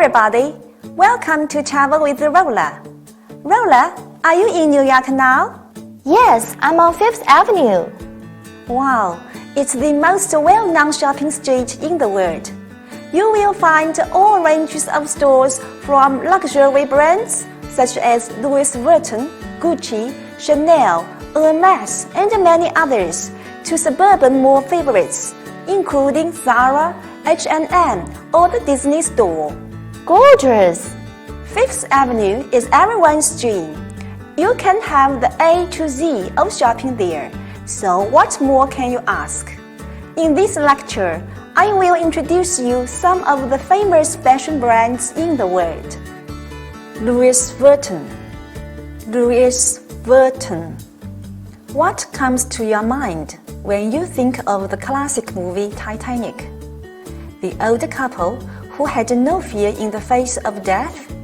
everybody, welcome to Travel with Rola. Rola, are you in New York now? Yes, I'm on Fifth Avenue. Wow, it's the most well-known shopping street in the world. You will find all ranges of stores from luxury brands such as Louis Vuitton, Gucci, Chanel, Hermes, and many others, to suburban mall favorites, including Zara, H&M, or the Disney Store. Gorgeous! Fifth Avenue is everyone's dream. You can have the A to Z of shopping there, so what more can you ask? In this lecture, I will introduce you some of the famous fashion brands in the world. Louis Vuitton. Louis Vuitton. What comes to your mind when you think of the classic movie Titanic? The old couple who had no fear in the face of death?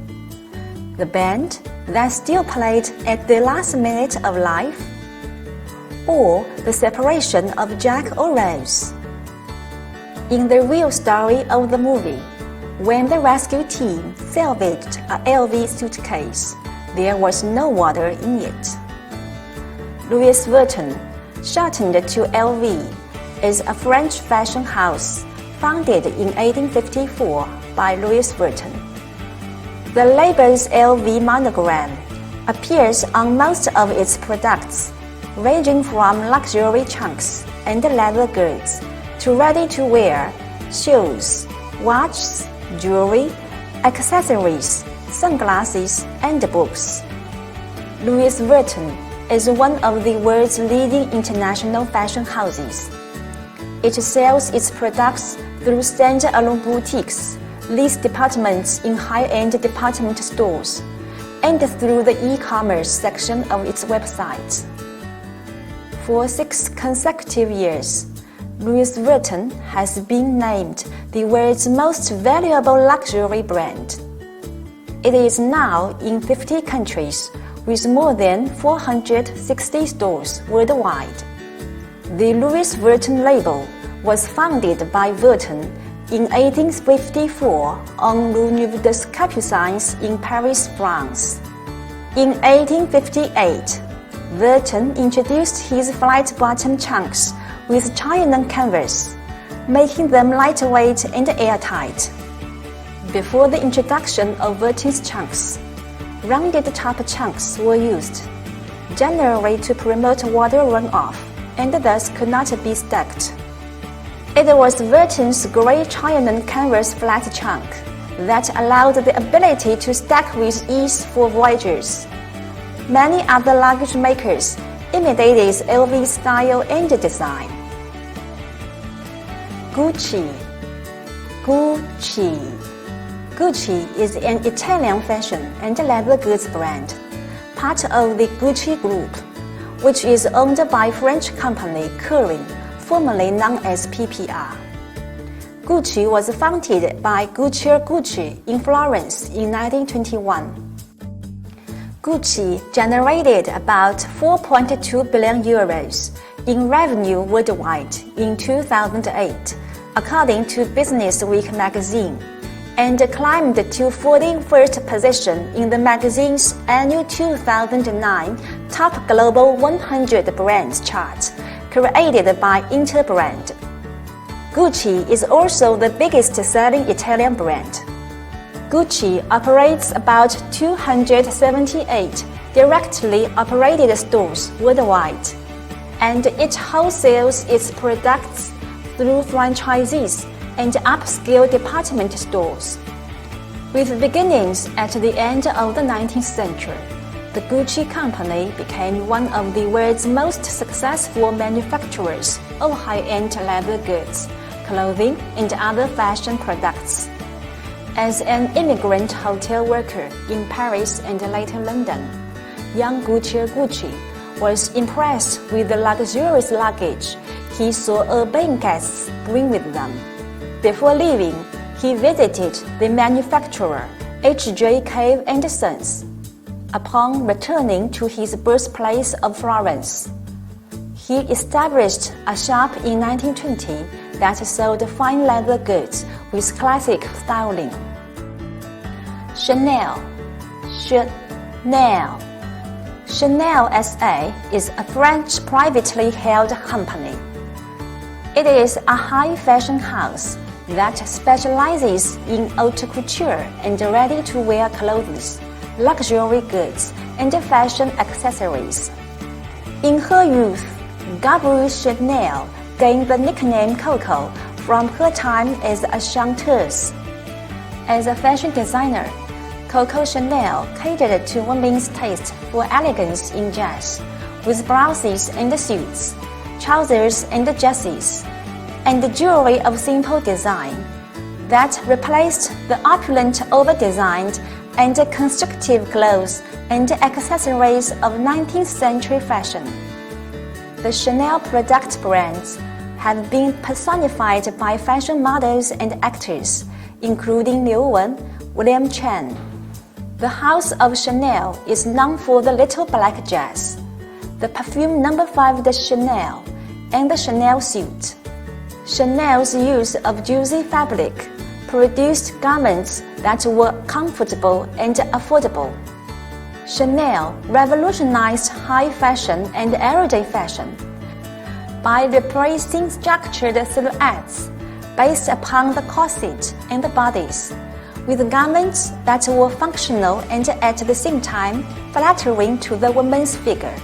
The band that still played at the last minute of life? Or the separation of Jack or Rose? In the real story of the movie, when the rescue team salvaged a LV suitcase, there was no water in it. Louis Vuitton, shortened to LV, is a French fashion house founded in 1854 by Louis Vuitton. The label's LV monogram appears on most of its products, ranging from luxury trunks and leather goods to ready-to-wear, shoes, watches, jewelry, accessories, sunglasses, and books. Louis Vuitton is one of the world's leading international fashion houses. It sells its products through stand-alone boutiques, leased departments in high-end department stores, and through the e-commerce section of its website. For 6 consecutive years, Louis Vuitton has been named the world's most valuable luxury brand. It is now in 50 countries with more than 460 stores worldwide. The Louis Vuitton label was founded by Vuitton in 1854 on Rue Neuve des Capucines in Paris, France. In 1858, Vuitton introduced his flat bottom trunks with China canvas, making them lightweight and airtight. Before the introduction of Vuitton's trunks, rounded top trunks were used, generally to promote water runoff, and thus could not be stacked. It was Vuitton's grey China canvas flat trunk that allowed the ability to stack with ease for voyagers. Many other luggage makers imitated LV's style and design. Gucci. Gucci. Gucci is an Italian fashion and leather goods brand, part of the Gucci Group, which is owned by French company Kering, formerly known as PPR. Gucci was founded by Gucci in Florence in 1921. Gucci generated about 4.2 billion euros in revenue worldwide in 2008, according to Business Week magazine, and climbed to 41st position in the magazine's annual 2009 Top Global 100 Brands chart, created by Interbrand. Gucci is also the biggest selling Italian brand. Gucci operates about 278 directly operated stores worldwide, and it wholesales its products through franchisees and upscale department stores. With beginnings at the end of the 19th century, the Gucci company became one of the world's most successful manufacturers of high-end leather goods, clothing, and other fashion products. As an immigrant hotel worker in Paris and later London, young Gucci was impressed with the luxurious luggage he saw urban guests bring with them. Before leaving, he visited the manufacturer H.J. Cave & Sons. Upon returning to his birthplace of Florence, he established a shop in 1920 that sold fine leather goods with classic styling. Chanel. Chanel. Chanel SA is a French privately held company. It is a high fashion house that specializes in haute couture and ready-to-wear clothes, luxury goods, and fashion accessories. In her youth, Gabrielle Chanel gained the nickname Coco from her time as a chanteuse. As a fashion designer, Coco Chanel catered to women's taste for elegance in dress, with blouses and suits, trousers and jerseys, and jewelry of simple design that replaced the opulent over-designed and constructive clothes and accessories of 19th century fashion. The Chanel product brands have been personified by fashion models and actors, including Liu Wen, William Chen. The House of Chanel is known for the Little Black Dress, the perfume No. 5 de Chanel, and the Chanel suit. Chanel's use of juicy fabric produced garments that were comfortable and affordable. Chanel revolutionized high fashion and everyday fashion by replacing structured silhouettes based upon the corset and the bodies, with garments that were functional and at the same time flattering to the woman's figure.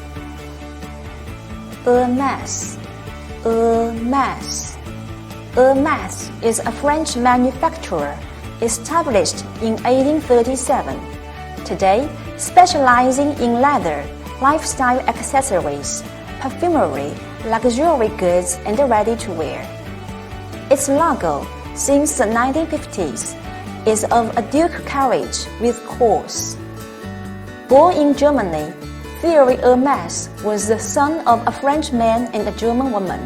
Hermès. Hermès. Hermès is a French manufacturer established in 1837, today specializing in leather, lifestyle accessories, perfumery, luxury goods, and ready-to-wear. Its logo, since the 1950s, is of a duke carriage with horse. Born in Germany, Thierry Hermès was the son of a French man and a German woman.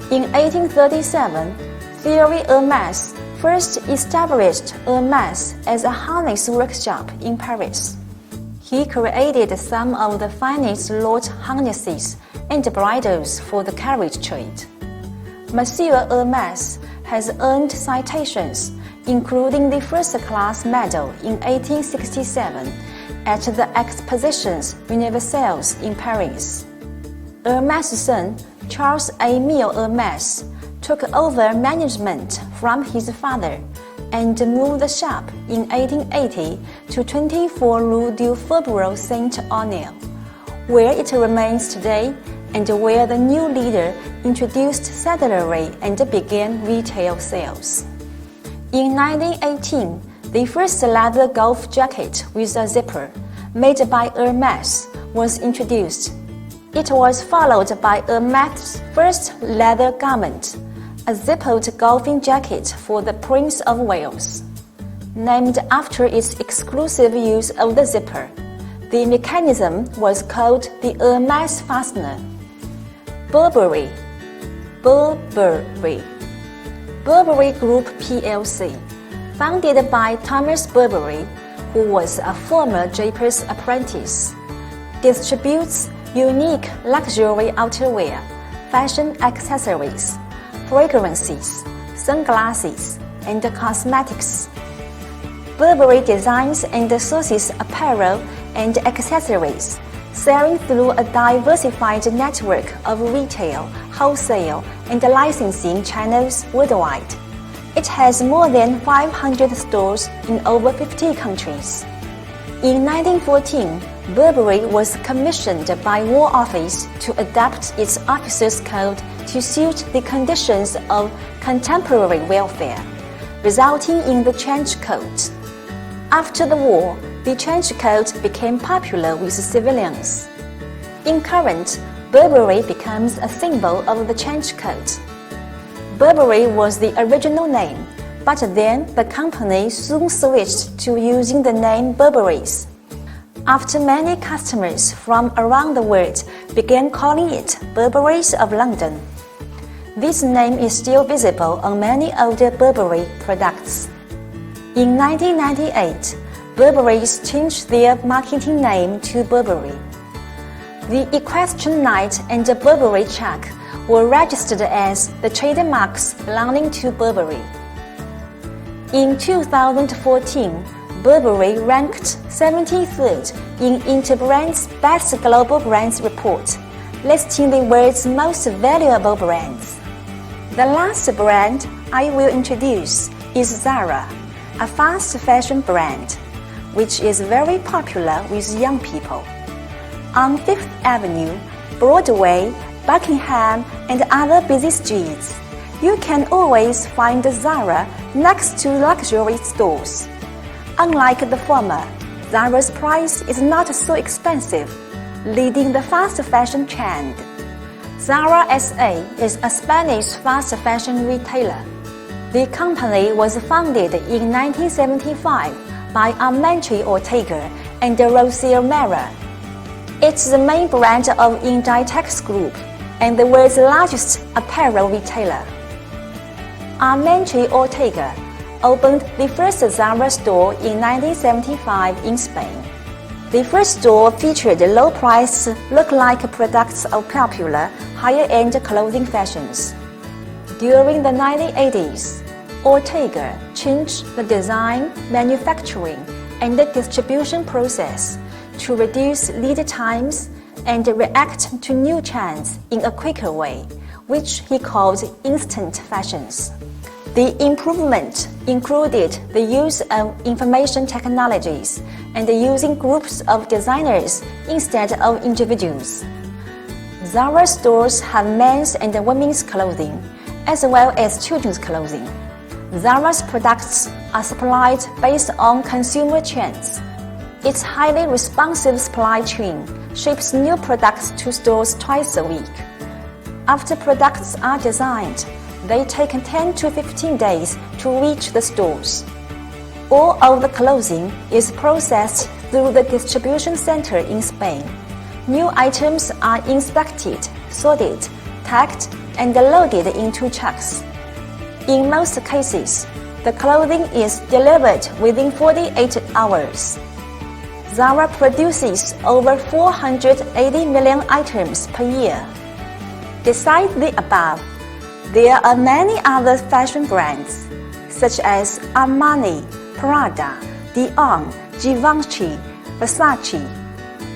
In 1837, Thierry Hermès first established Hermès as a harness workshop in Paris. He created some of the finest lost harnesses and bridles for the carriage trade. Monsieur Hermès has earned citations, including the first-class medal in 1867 at the Expositions Universelles in Paris. Hermès' son, Charles-Émile Hermès, took over management from his father and moved the shop in 1880 to 24 Rue du Faubourg Saint-Honoré, where it remains today and where the new leader introduced saddlery and began retail sales. In 1918, the first leather golf jacket with a zipper, made by Hermès, was introduced. It was followed by Hermès' first leather garment, a zippered golfing jacket for the Prince of Wales. Named after its exclusive use of the zipper, the mechanism was called the Hermès fastener. Burberry. Burberry. Burberry Group plc, founded by Thomas Burberry, who was a former draper's apprentice, distributes unique luxury outerwear, fashion accessories, fragrances, sunglasses, and cosmetics. Burberry designs and sources apparel and accessories, selling through a diversified network of retail, wholesale, and licensing channels worldwide. It has more than 500 stores in over 50 countries. In 1914, Burberry was commissioned by War Office to adapt its officers' code to suit the conditions of contemporary warfare, resulting in the trench coat. After the war, the trench coat became popular with civilians. In current, Burberry becomes a symbol of the trench coat. Burberry was the original name, but then the company soon switched to using the name Burberry's. After many customers from around the world began calling it Burberry's of London. This name is still visible on many older Burberry products. In 1998, Burberry's changed their marketing name to Burberry. The Equestrian Knight and the Burberry Check were registered as the trademarks belonging to Burberry. In 2014, Burberry ranked 73rd in Interbrand's Best Global Brands report, listing the world's most valuable brands. The last brand I will introduce is Zara, a fast fashion brand, which is very popular with young people. On Fifth Avenue, Broadway, Buckingham, and other busy streets, you can always find Zara next to luxury stores. Unlike the former, Zara's price is not so expensive, leading the fast fashion trend. Zara SA is a Spanish fast fashion retailer. The company was founded in 1975 by Amancio Ortega and Rocio Mera. It's the main brand of Inditex Group and the world's largest apparel retailer. Amancio Ortega opened the first Zara store in 1975 in Spain. The first store featured low-priced, look-alike products of popular, higher-end clothing fashions. During the 1980s, Ortega changed the design, manufacturing, and the distribution process to reduce lead times and react to new trends in a quicker way, which he called instant fashions. The improvement included the use of information technologies and using groups of designers instead of individuals. Zara stores have men's and women's clothing, as well as children's clothing. Zara's products are supplied based on consumer trends. Its highly responsive supply chain ships new products to stores twice a week. After products are designed, they take 10 to 15 days to reach the stores. All of the clothing is processed through the distribution center in Spain. New items are inspected, sorted, tagged, and loaded into trucks. In most cases, the clothing is delivered within 48 hours. Zara produces over 480 million items per year. Besides the above, there are many other fashion brands, such as Armani, Prada, Dior, Givenchy, Versace.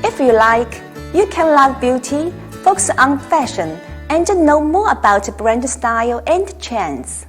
If you like, you can love beauty, focus on fashion, and know more about brand style and trends.